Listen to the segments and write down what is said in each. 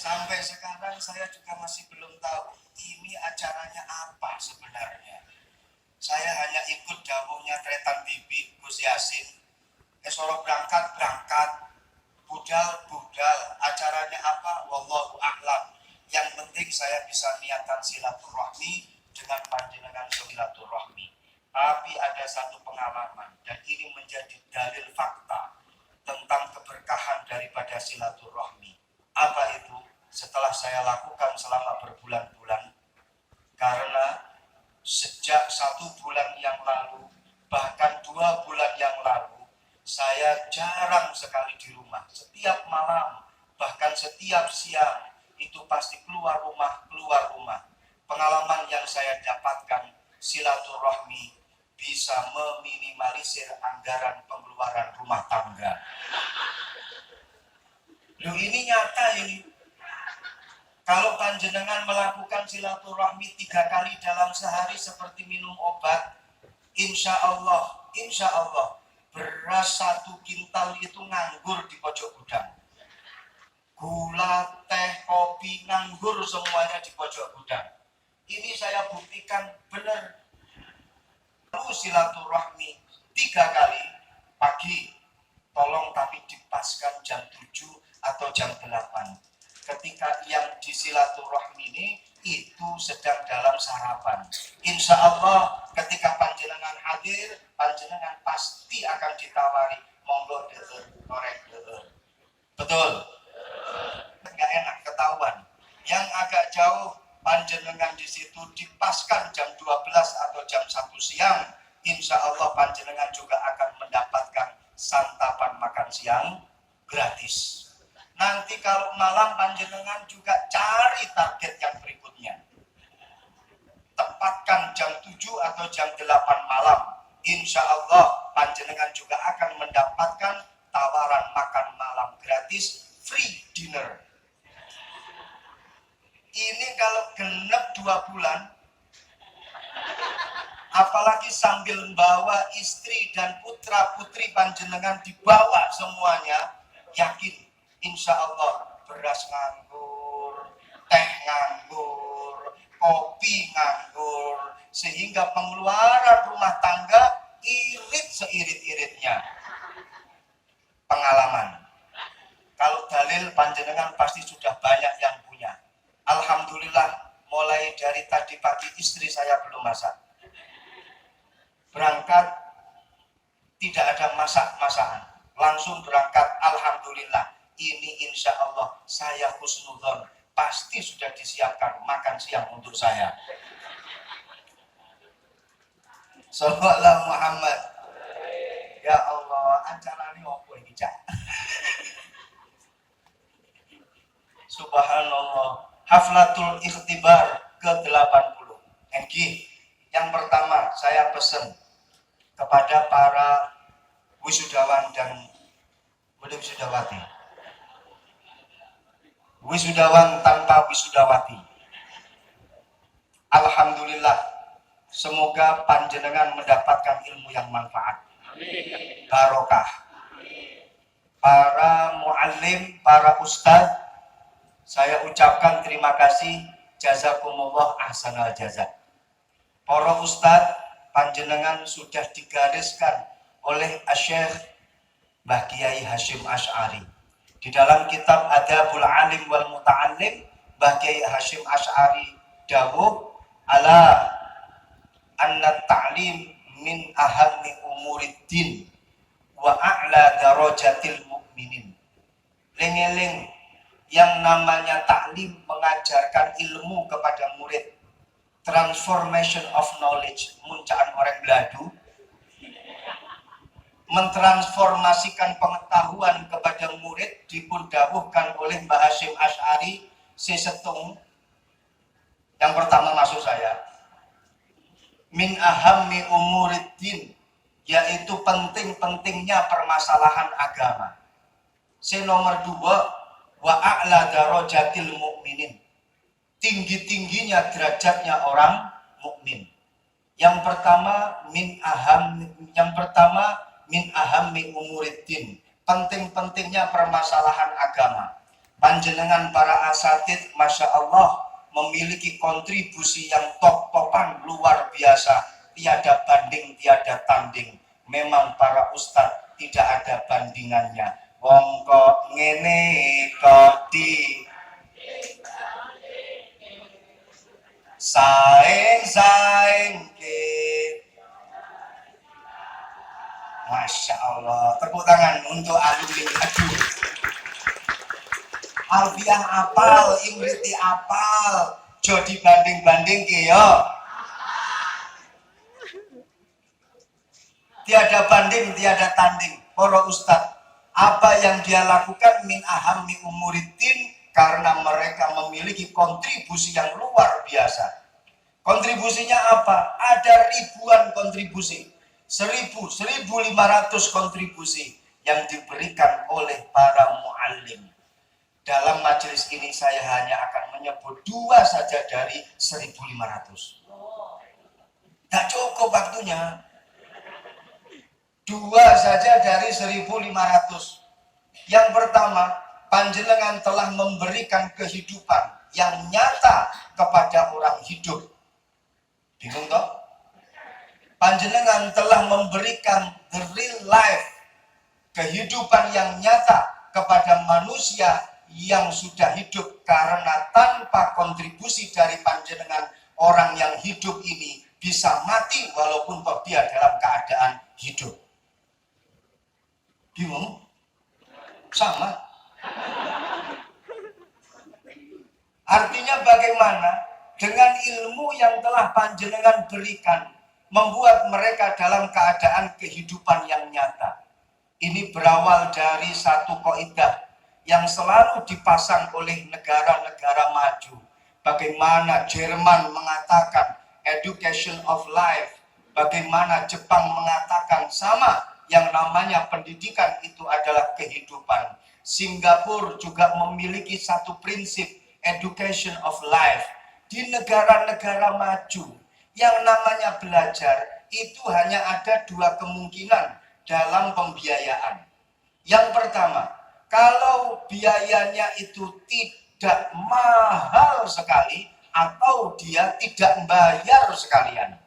Sampai sekarang saya juga masih belum tahu ini acaranya apa sebenarnya. Saya hanya ikut dawuhnya Tretan Bibi Gus Yasin. Esoro berangkat, budal, acaranya apa? Wallahu a'lam. Yang penting saya bisa niatkan silaturahmi dengan panjenengan silaturahmi. Tapi ada satu pengalaman dan ini menjadi dalil fakta tentang keberkahan daripada silaturahmi. Apa itu? Setelah saya lakukan selama berbulan-bulan, karena sejak 1 bulan yang lalu, bahkan 2 bulan yang lalu, saya jarang sekali di rumah. Setiap malam, bahkan setiap siang, itu pasti keluar rumah. Pengalaman yang saya dapatkan, silaturahmi bisa meminimalisir anggaran pengeluaran rumah tangga. Loh, ini nyata ini. Kalau panjenengan melakukan silaturahmi 3 kali dalam sehari seperti minum obat, insya Allah, beras 1 kintal itu nganggur di pojok gudang. Gula, teh, kopi, nganggur semuanya di pojok gudang. Ini saya buktikan benar. Lalu silaturahmi 3 kali pagi, tolong tapi dipaskan jam 7 atau jam 8. Ketika yang disilaturahmi ini itu sedang dalam sarapan. Insya Allah ketika panjenengan hadir, panjenengan pasti akan ditawari monggo deur, korek deur. Betul? Enggak enak ketahuan. Yang agak jauh panjenengan di situ dipaskan jam 12 atau jam 1 siang. Insya Allah panjenengan juga akan mendapatkan santapan makan siang gratis. Nanti kalau malam panjenengan juga cari target yang berikutnya. Tepatkan jam 7 atau jam 8 malam. Insya Allah panjenengan juga akan mendapatkan tawaran makan malam gratis, free dinner. Ini kalau genep 2 bulan, apalagi sambil membawa istri dan putra putri panjenengan dibawa semuanya, yakin insya Allah beras nganggur, teh nganggur, kopi nganggur, sehingga pengeluaran rumah tangga irit seirit-iritnya. Pengalaman. Kalau dalil panjenengan pasti sudah banyak yang punya. Alhamdulillah, mulai dari tadi pagi istri saya belum masak. Berangkat tidak ada masak-masakan, langsung berangkat. Alhamdulillah. Ini insya Allah saya husnudzon, pasti sudah disiapkan makan siang untuk saya. Sallallahu Muhammad. Ya Allah, acara ini apa ini, Cak? Subhanallah. Haflatul Ikhtibar ke-80. NG. Yang pertama saya pesan kepada para wisudawan dan wisudawati. Wisudawan tanpa wisudawati. Alhamdulillah, semoga panjenengan mendapatkan ilmu yang manfaat, barokah. Para muallim, para ustadz, saya ucapkan terima kasih, jazakumullah ahsanal jazak. Para ustadz, panjenengan sudah digariskan oleh Syekh Mbah Kiai Hasyim Asy'ari. Di dalam kitab Adabul Alim wal Muta'allim, Mbah Kiai Hasyim Asy'ari dawuh ala anna ta'lim min ahammi umuriddin wa a'la darajatil mu'minin. Lengeleng, yang namanya taklim mengajarkan ilmu kepada murid, transformation of knowledge, muncaan orang beladu, mentransformasikan pengetahuan kepada murid, dipundawuhkan oleh Mbah Hasyim Asy'ari sesetung. Yang pertama maksud saya, min ahammi umuriddin, yaitu penting-pentingnya permasalahan agama. Nomor 2, wa a'la darajatil mu'minin, tinggi-tingginya derajatnya orang mukmin. Yang pertama min ahammi umuriddin, penting-pentingnya permasalahan agama. Panjenengan para asatid, Masya Allah, memiliki kontribusi yang top-topan luar biasa. Tiada banding, tiada tanding. Memang para ustadz tidak ada bandingannya. Wong kok ngene kok di saing-saing ke. Masya Allah. Tepuk tangan untuk alumni. Aduh. Alfiah apal, Imriti apal, jadi banding-banding ke yo. Tiada banding, tiada tanding. Para ustadz, apa yang dia lakukan min ahammi umuriddin, karena mereka memiliki kontribusi yang luar biasa. Kontribusinya apa? Ada ribuan kontribusi, 1.500 kontribusi yang diberikan oleh para muallim. Dalam majelis ini saya hanya akan menyebut 2 saja dari 1.500. Tidak cukup waktunya. 2 saja dari 1.500. Yang pertama, panjenengan telah memberikan kehidupan yang nyata kepada orang hidup. Bingung toh? Panjenengan telah memberikan the real life, kehidupan yang nyata kepada manusia yang sudah hidup, karena tanpa kontribusi dari panjenengan, orang yang hidup ini bisa mati walaupun dia dalam keadaan hidup. Bingung? Sama. Artinya bagaimana? Dengan ilmu yang telah panjenengan berikan, membuat mereka dalam keadaan kehidupan yang nyata. Ini berawal dari satu kaidah yang selalu dipasang oleh negara-negara maju. Bagaimana Jerman mengatakan education of life, bagaimana Jepang mengatakan sama, yang namanya pendidikan itu adalah kehidupan. Singapura juga memiliki satu prinsip education of life. Di negara-negara maju, yang namanya belajar itu hanya ada 2 kemungkinan dalam pembiayaan. Yang pertama, kalau biayanya itu tidak mahal sekali atau dia tidak membayar sekalian.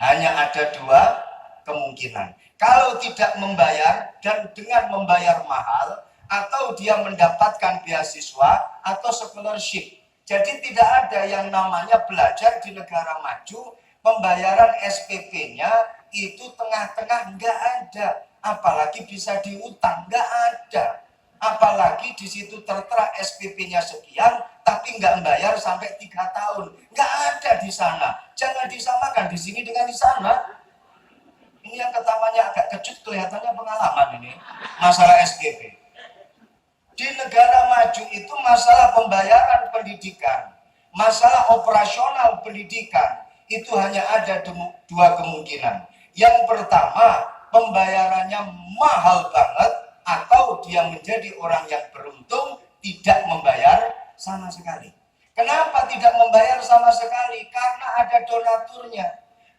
Hanya ada 2 kemungkinan. Kalau tidak membayar dan dengan membayar mahal, atau dia mendapatkan beasiswa atau scholarship. Jadi tidak ada yang namanya belajar di negara maju, pembayaran SPP-nya itu tengah-tengah, nggak ada. Apalagi bisa diutang, nggak ada. Apalagi di situ tertera SPP-nya sekian, tapi nggak membayar sampai 3 tahun. Nggak ada di sana. Jangan disamakan di sini dengan di sana. Ini yang ketawanya agak kecut, kelihatannya pengalaman ini. Masalah SPP. Di negara maju itu masalah pembayaran pendidikan, masalah operasional pendidikan, itu hanya ada 2 kemungkinan. Yang pertama, pembayarannya mahal banget, atau dia menjadi orang yang beruntung tidak membayar sama sekali. Kenapa tidak membayar sama sekali? Karena ada donaturnya,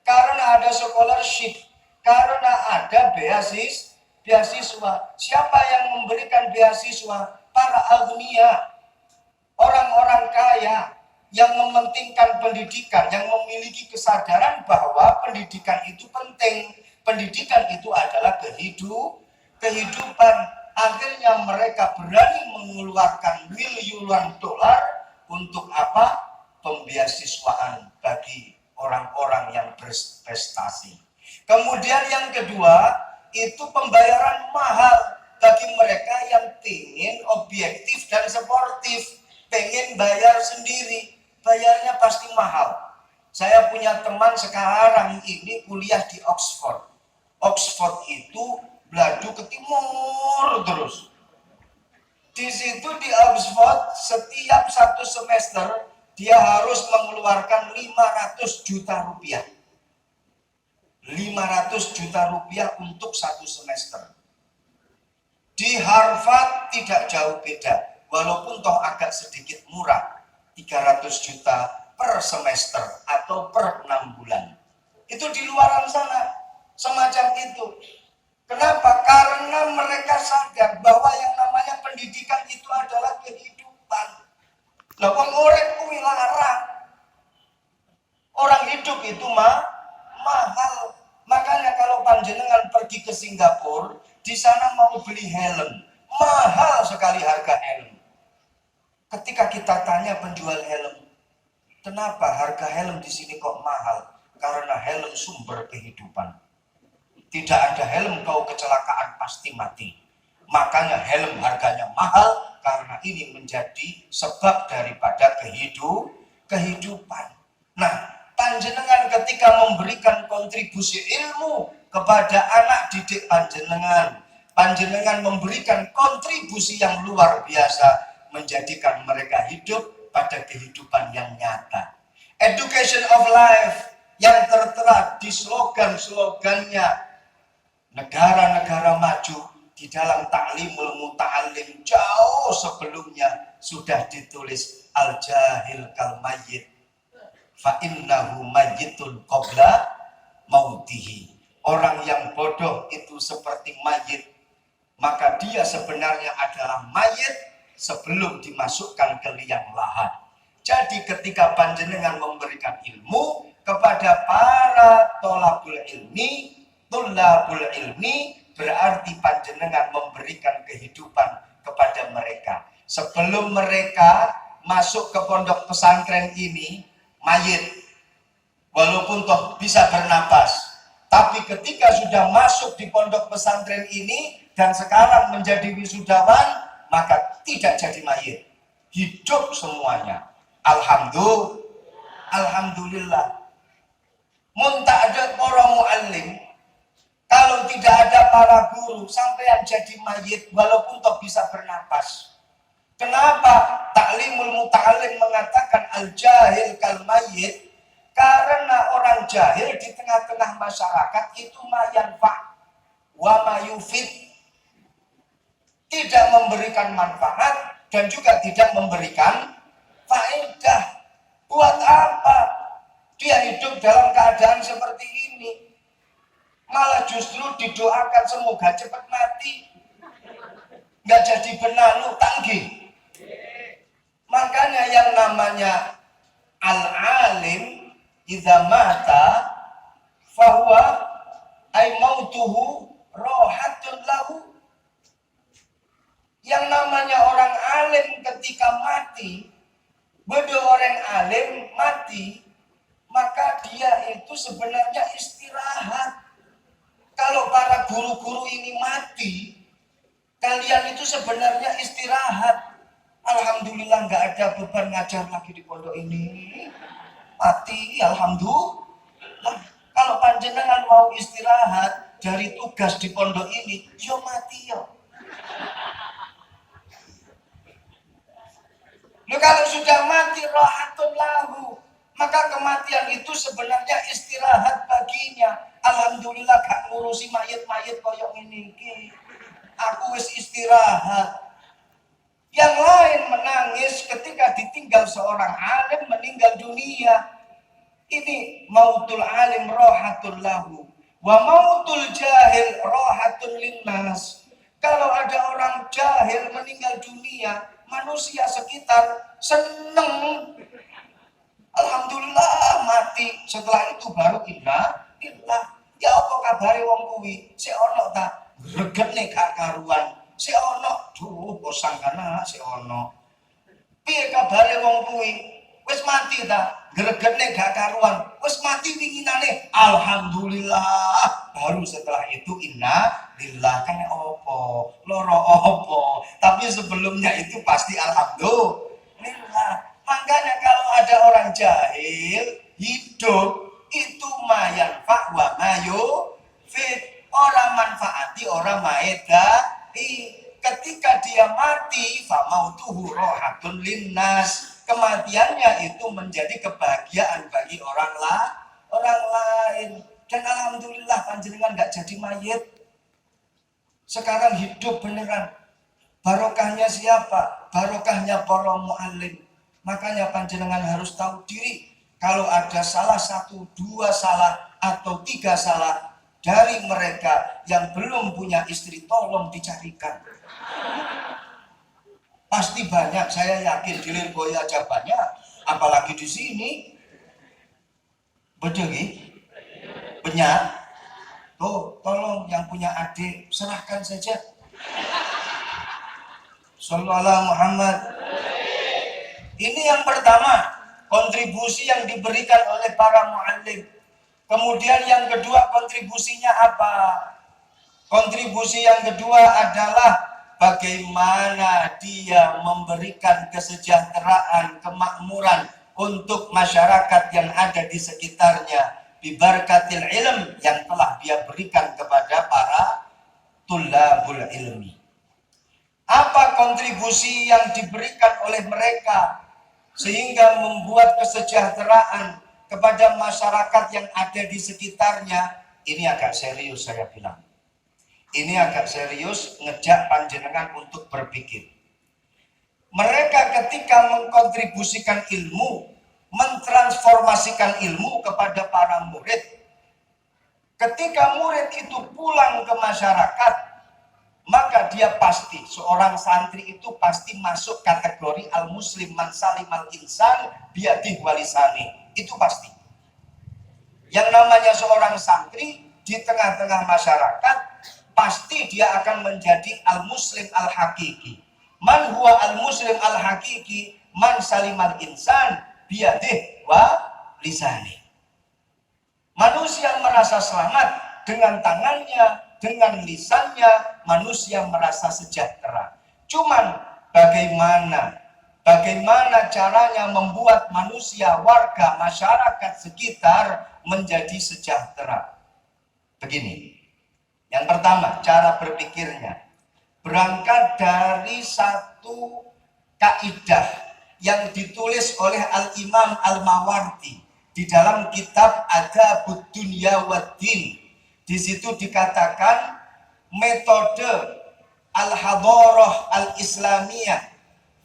karena ada scholarship, karena ada beasiswa. Siapa yang memberikan beasiswa? Para agnia, orang-orang kaya yang mementingkan pendidikan, yang memiliki kesadaran bahwa pendidikan itu penting. Pendidikan itu adalah kehidupan. Akhirnya mereka berani mengeluarkan miliunan dolar untuk apa? Pembeasiswaan bagi orang-orang yang berprestasi. Kemudian yang kedua, itu pembayaran mahal bagi mereka yang ingin objektif dan sportif, pengen bayar sendiri, bayarnya pasti mahal. Saya punya teman sekarang ini kuliah di Oxford. Oxford itu beladu ke timur terus. Di situ di Oxford setiap 1 semester dia harus mengeluarkan 500 juta rupiah. 500 juta rupiah untuk 1 semester. Di Harvard tidak jauh beda, walaupun toh agak sedikit murah, 300 juta per semester atau per 6 bulan. Itu di luaran sana, semacam itu. Kenapa? Karena mereka sadar bahwa yang namanya pendidikan itu adalah kehidupan. kehidupan. Lah wong urip kuwi larang. Orang hidup itu mahal. Makanya kalau panjenengan pergi ke Singapura, di sana mau beli helm, mahal sekali harga helm. Ketika kita tanya penjual helm, kenapa harga helm di sini kok mahal? Karena helm sumber kehidupan. Tidak ada helm kau kecelakaan pasti mati. Makanya helm harganya mahal karena ini menjadi sebab daripada kehidupan. Nah, panjenengan ketika memberikan kontribusi ilmu kepada anak didik panjenengan memberikan kontribusi yang luar biasa menjadikan mereka hidup pada kehidupan yang nyata. Education of life yang tertera di slogan-slogannya negara-negara maju di dalam ta'limul muta'allim jauh sebelumnya sudah ditulis al-jahil kal mayyit fa innahu mayyitun qabla mautihi. Orang yang bodoh itu seperti mayit, maka dia sebenarnya adalah mayit sebelum dimasukkan ke liang lahat. Jadi ketika panjenengan memberikan ilmu kepada para tolabul ilmi berarti panjenengan memberikan kehidupan kepada mereka. Sebelum mereka masuk ke pondok pesantren ini, mayit, walaupun toh bisa bernapas. Tapi ketika sudah masuk di pondok pesantren ini dan sekarang menjadi wisudawan, maka tidak jadi mayit. Hidup semuanya. Alhamdulillah. Mun tak ada para muallim, kalau tidak ada para guru, sampean jadi mayit walaupun toh bisa bernapas. Kenapa ta'limul muta'allim mengatakan al-jahil kal mayyit? Karena orang jahil di tengah-tengah masyarakat itu mayanfa wa mayufid, tidak memberikan manfaat dan juga tidak memberikan faedah. Buat apa dia hidup dalam keadaan seperti ini? Malah justru didoakan semoga cepat mati, nggak jadi benalu tanggi. Makanya yang namanya al-alim idza mata fahuwa ay mautuhu rohatun lahu. Yang namanya orang alim ketika mati, bedo orang alim mati, maka dia itu sebenarnya istirahat. Kalau para guru-guru ini mati, kalian itu sebenarnya istirahat. Alhamdulillah nggak ada beban ngajar lagi di pondok ini. Mati, alhamdulillah. Kalau panjenengan mau istirahat dari tugas di pondok ini, yo mati yo. Loh, kalau sudah mati rohatun lahu, maka kematian itu sebenarnya istirahat baginya. Alhamdulillah gak ngurusi mayit-mayit koyok ini. Aku wis istirahat. Yang lain menangis ketika ditinggal seorang alim meninggal dunia. Ini mautul alim rohatun lahu wa mautul jahil rohatun linnas. Kalau ada orang jahil meninggal dunia, manusia sekitar seneng. Alhamdulillah mati. Setelah itu baru inna illah. Ya apa kabare wong kuwi? Sik ono ta gregetne gak karuan. Sik ono duh posangkana sik ono. Piye kabare wong kuwi? Wis mati ta? Gregetne gak karuan. Wis mati winginane. Alhamdulillah. Baru setelah itu inna lillah. Kan opo? Loro opo? Tapi sebelumnya itu pasti alhamdulillah. Makanya kalau ada orang jahil hidup itu mayanfa wa mayu fit, orang manfaati orang maedai. Ketika dia mati fa mautuhu rohatun linnas, kematiannya itu menjadi kebahagiaan bagi orang lain. Dan alhamdulillah panjenengan nggak jadi mayit, sekarang hidup beneran. Barokahnya siapa? Barokahnya para muallim. Makanya panjenengan harus tahu diri. Kalau ada salah satu, dua salah, atau tiga salah dari mereka yang belum punya istri, tolong dicarikan. Pasti banyak, saya yakin di Lirboyo aja banyak, apalagi di sini. Betul banyak. Tuh, tolong yang punya adik serahkan saja. Sallallahu Muhammad. Ini yang pertama, kontribusi yang diberikan oleh para muallim. Kemudian yang kedua, kontribusinya apa? Kontribusi yang kedua adalah bagaimana dia memberikan kesejahteraan, kemakmuran untuk masyarakat yang ada di sekitarnya. Bibarkatil ilm yang telah dia berikan kepada para tulabul ilmi. Apa kontribusi yang diberikan oleh mereka sehingga membuat kesejahteraan kepada masyarakat yang ada di sekitarnya? Ini agak serius saya bilang. Ini agak serius ngejak panjenengan untuk berpikir. Mereka ketika mengkontribusikan ilmu, mentransformasikan ilmu kepada para murid. Ketika murid itu pulang ke masyarakat, maka dia pasti, seorang santri itu pasti masuk kategori al-muslim man salimal insan biadih walisani. Itu pasti. Yang namanya seorang santri di tengah-tengah masyarakat, pasti dia akan menjadi al-muslim al-hakiki. Man huwa al-muslim al-hakiki man salimal insan biadih wa lisani. Manusia merasa selamat dengan tangannya, dengan lisannya, manusia merasa sejahtera. Cuman bagaimana caranya membuat manusia, warga, masyarakat sekitar menjadi sejahtera? Begini. Yang pertama, cara berpikirnya berangkat dari satu kaidah yang ditulis oleh Al-Imam Al-Mawardi di dalam kitab Adabud Dunya Waddin. Di situ dikatakan metode Al-Hadarah Al-Islamiyah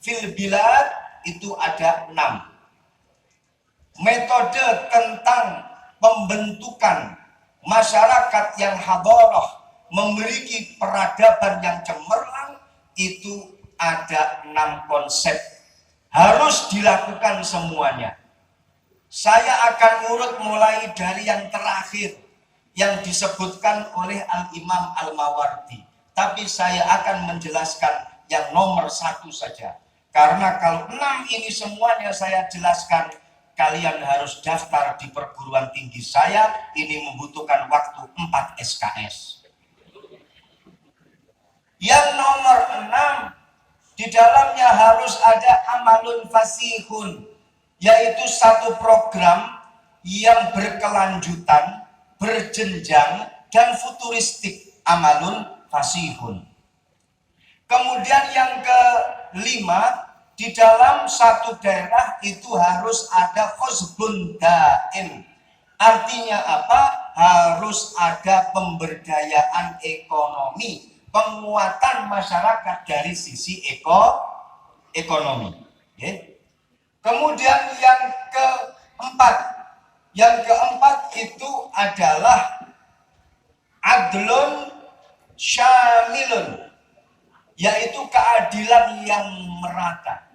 fil bilad itu ada 6. Metode tentang pembentukan masyarakat yang hadarah, memiliki peradaban yang cemerlang, itu ada 6 konsep. Harus dilakukan semuanya. Saya akan urut mulai dari yang terakhir yang disebutkan oleh Al-Imam Al-Mawardi. Tapi saya akan menjelaskan yang nomor 1 saja. Karena kalau 6 ini semuanya saya jelaskan, kalian harus daftar di perguruan tinggi saya. Ini membutuhkan waktu 4 SKS. Yang nomor 6, di dalamnya harus ada amalun fasihun, yaitu satu program yang berkelanjutan, berjenjang, dan futuristik. Amalun fasihun. Kemudian yang kelima, di dalam satu daerah itu harus ada khosbun daim. Artinya apa? Harus ada pemberdayaan ekonomi, penguatan masyarakat dari sisi ekonomi. Okay. Kemudian yang keempat itu adalah adlun syamilun, yaitu keadilan yang merata.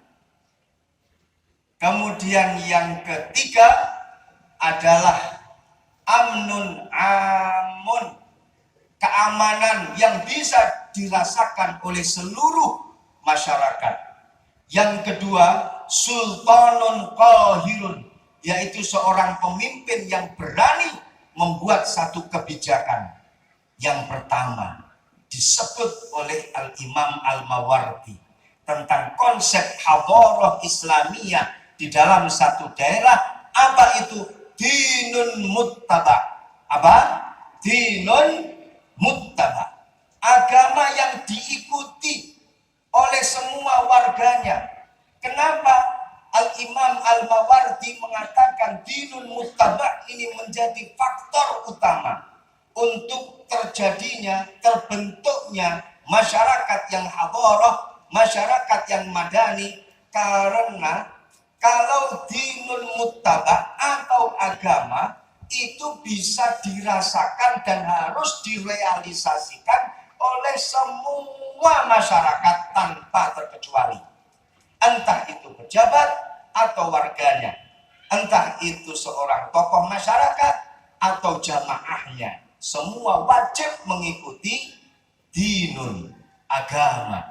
Kemudian yang ketiga adalah amnun amun, keamanan yang bisa dirasakan oleh seluruh masyarakat. Yang kedua, sultanun qahirun, yaitu seorang pemimpin yang berani membuat satu kebijakan. Yang pertama disebut oleh Al-Imam Al-Mawardi tentang konsep hadarah Islamiyah di dalam satu daerah. Apa itu? Dinun muttaba. Apa? Dinun muttaba. Agama yang diikuti oleh semua warganya. Kenapa Al-Imam Al-Mawardi mengatakan dinun muttaba ini menjadi faktor utama untuk terjadinya, terbentuknya masyarakat yang hadarah, masyarakat yang madani? Karena kalau dinul muttaba atau agama itu bisa dirasakan dan harus direalisasikan oleh semua masyarakat tanpa terkecuali. entah itu pejabat atau warganya, entah itu seorang tokoh masyarakat atau jamaahnya, semua wajib mengikuti dinun, agama.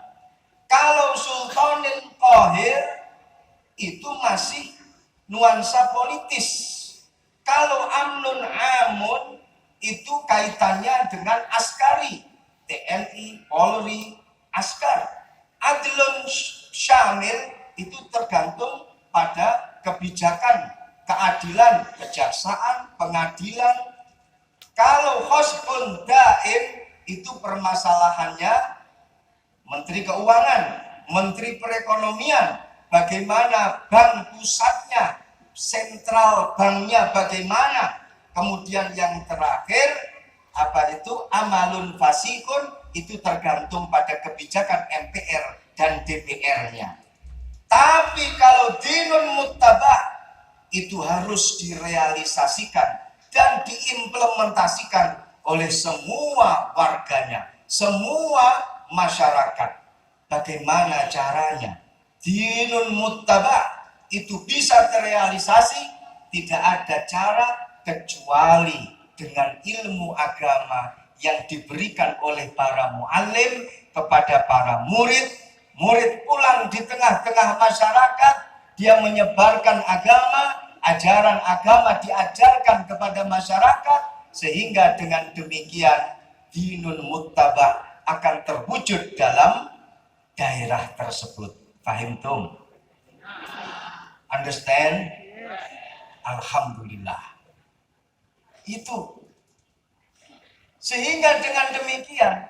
Kalau Sultanul Qahir itu masih nuansa politis. Kalau Amnun Amun itu kaitannya dengan askari, TNI, Polri, askar. Adlun Syamil itu tergantung pada kebijakan, keadilan, kejaksaan, pengadilan. Kalau Hosbun Daim itu permasalahannya Menteri Keuangan, Menteri Perekonomian, bagaimana bank pusatnya, sentral banknya bagaimana. Kemudian yang terakhir apa itu amalun fasikun, itu tergantung pada kebijakan MPR dan DPR-nya. Tapi kalau dinun muttabah itu harus direalisasikan dan diimplementasikan oleh semua warganya, semua masyarakat. Bagaimana caranya? Dinun muttabah itu bisa terrealisasi, tidak ada cara kecuali dengan ilmu agama yang diberikan oleh para muallim kepada para murid. Murid pulang di tengah-tengah masyarakat, dia menyebarkan agama, ajaran agama diajarkan kepada masyarakat, sehingga dengan demikian dinun muttabah akan terwujud dalam daerah tersebut. Fahim tum? Understand? Alhamdulillah. Itu. Sehingga dengan demikian,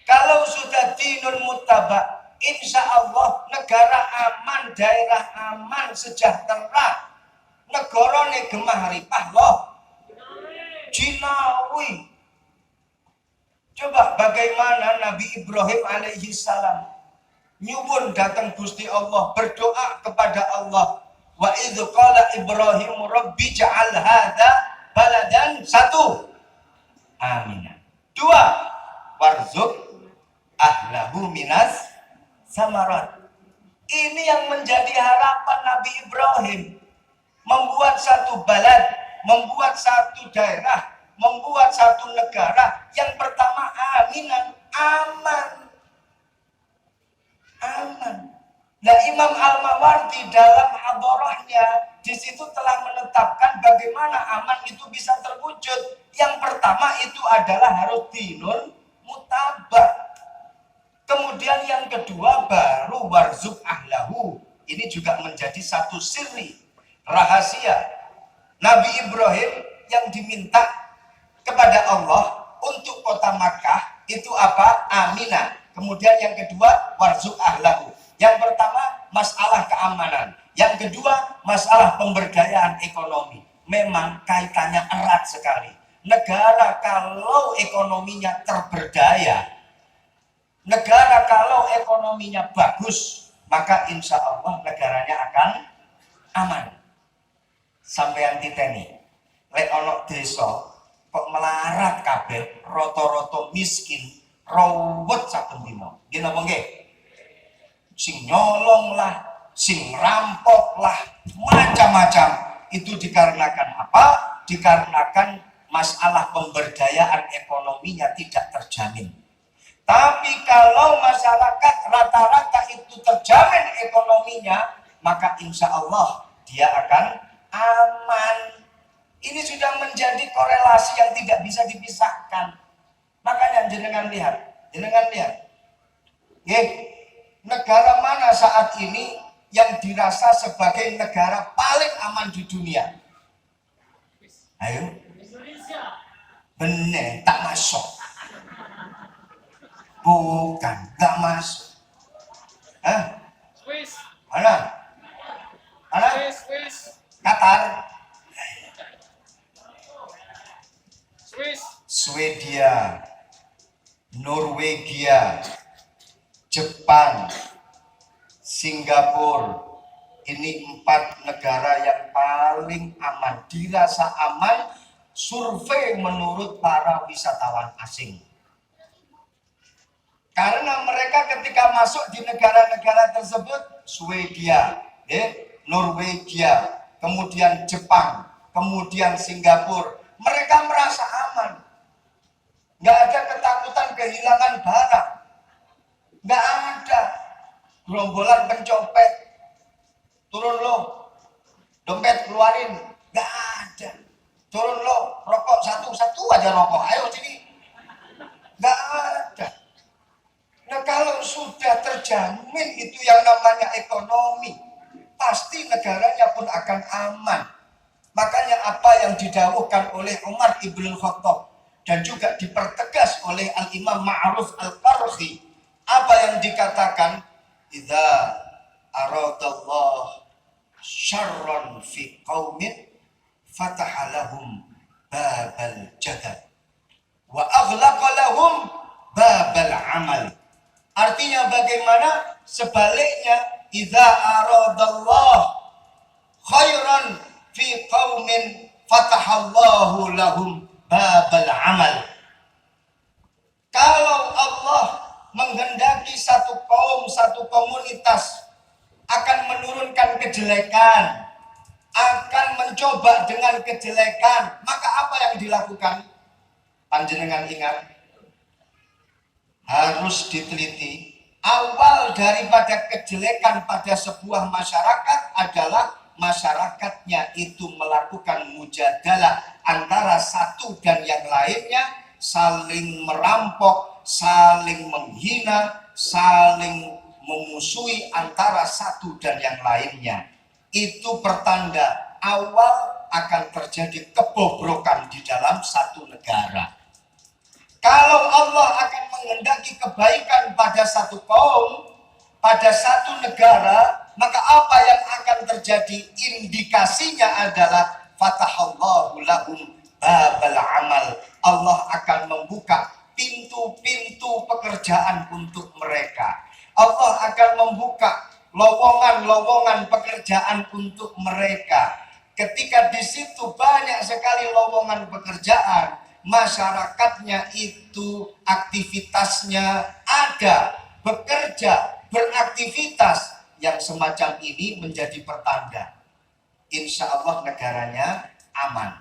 kalau sudah dinun muttabah, insya Allah negara aman, daerah aman, sejahtera. Negara ini gemah ripah loh. Jinawi. Coba bagaimana Nabi Ibrahim alaihi salam nyuwun datang Gusti Allah, berdoa kepada Allah. Wa idz qala Ibrahim rabbi ja'al hadza baladan, satu, amin. Dua, warzuq ahlahu minas samarat. Ini yang menjadi harapan Nabi Ibrahim, membuat satu balad, membuat satu daerah, membuat satu negara. Yang pertama aminan, aman. Aman. Nah, Imam Al-Mawardi dalam hadarahnya di situ telah menetapkan bagaimana aman itu bisa terwujud. Yang pertama itu adalah harus dinun muttabah. Kemudian yang kedua baru warzuq ahlahu. Ini juga menjadi satu siri, rahasia. Nabi Ibrahim yang diminta kepada Allah untuk kota Makkah itu apa? Aminah. Kemudian yang kedua warzuq ahlahu. Yang pertama masalah keamanan. Yang kedua masalah pemberdayaan ekonomi. Memang kaitannya erat sekali. Negara kalau ekonominya terberdaya, negara kalau ekonominya bagus, maka insya Allah negaranya akan aman. Sampai titeni, lek ono desa kok melarat kabeh, roto-roto miskin, rawat saben dina. Nggih napa nggih? Sing nyolong lah, sing rampok lah, macam-macam. Itu dikarenakan apa? Dikarenakan masalah pemberdayaan ekonominya tidak terjamin. Tapi kalau masyarakat rata-rata itu terjamin ekonominya, maka insya Allah dia akan aman. Ini sudah menjadi korelasi yang tidak bisa dipisahkan. Makanya jenengan lihat. Negara mana saat ini yang dirasa sebagai negara paling aman di dunia? Ayo. Bener, tak masuk. Bukan, gak masuk. Hah? Swiss. Mana? Swiss. Qatar. Swiss. Swedia, Norwegia, Jepang, Singapura. Ini 4 negara yang paling aman, dirasa aman, survei menurut para wisatawan asing. Karena mereka ketika masuk di negara-negara tersebut, Swedia, Norwegia, kemudian Jepang, kemudian Singapura, mereka merasa aman. Nggak ada ketakutan kehilangan barang. Nggak ada gerombolan pencopet. Turun lo, dompet keluarin. Nggak ada. Turun lo, rokok satu aja rokok. Ayo sini. Nggak ada. Nah kalau sudah terjamin itu yang namanya ekonomi, pasti negaranya pun akan aman. Makanya apa yang didawuhkan oleh Umar ibn Khattab dan juga dipertegas oleh Al-Imam Ma'ruf Al-Qarhi, apa yang dikatakan, idza aradallah syarran fi qaumin fataha lahum babal jadal wa aghlaqa lahum babal amal. Artinya bagaimana? Sebaliknya, idza aradallah khairan fi qaumin fatahallahu lahum babal amal. Kalau Allah menghendaki satu kaum, satu komunitas akan menurunkan kejelekan, akan mencoba dengan kejelekan, maka apa yang dilakukan? Panjenengan ingat, harus diteliti. Awal daripada kejelekan pada sebuah masyarakat adalah masyarakatnya itu melakukan mujadalah antara satu dan yang lainnya, saling merampok, saling menghina, saling memusuhi antara satu dan yang lainnya. Itu pertanda awal akan terjadi kebobrokan di dalam satu negara. Kalau Allah akan menghendaki kebaikan pada satu kaum, pada satu negara, maka apa yang akan terjadi? Indikasinya adalah fatahallahu lahum babal amal. Allah akan membuka pintu-pintu pekerjaan untuk mereka. Allah akan membuka lowongan-lowongan pekerjaan untuk mereka. Ketika di situ banyak sekali lowongan pekerjaan, masyarakatnya itu aktivitasnya ada, bekerja, beraktivitas, yang semacam ini menjadi pertanda. Insya Allah negaranya aman.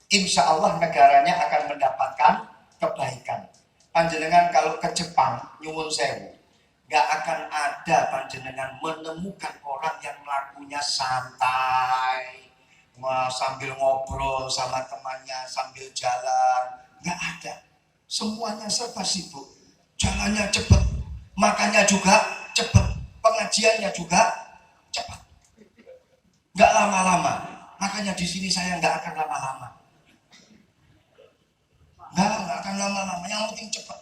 Insya Allah negaranya akan mendapatkan kebaikan. Panjenengan kalau ke Jepang, nyuwun sewu, gak akan ada panjenengan menemukan orang yang melakunya santai, sambil ngobrol sama temannya, sambil jalan. Gak ada. Semuanya serba sibuk. Jalannya cepat, makannya juga cepat, pengajiannya juga cepat. Gak lama-lama. Makanya di sini saya gak akan lama-lama. Gak akan lama-lama. Yang penting cepat.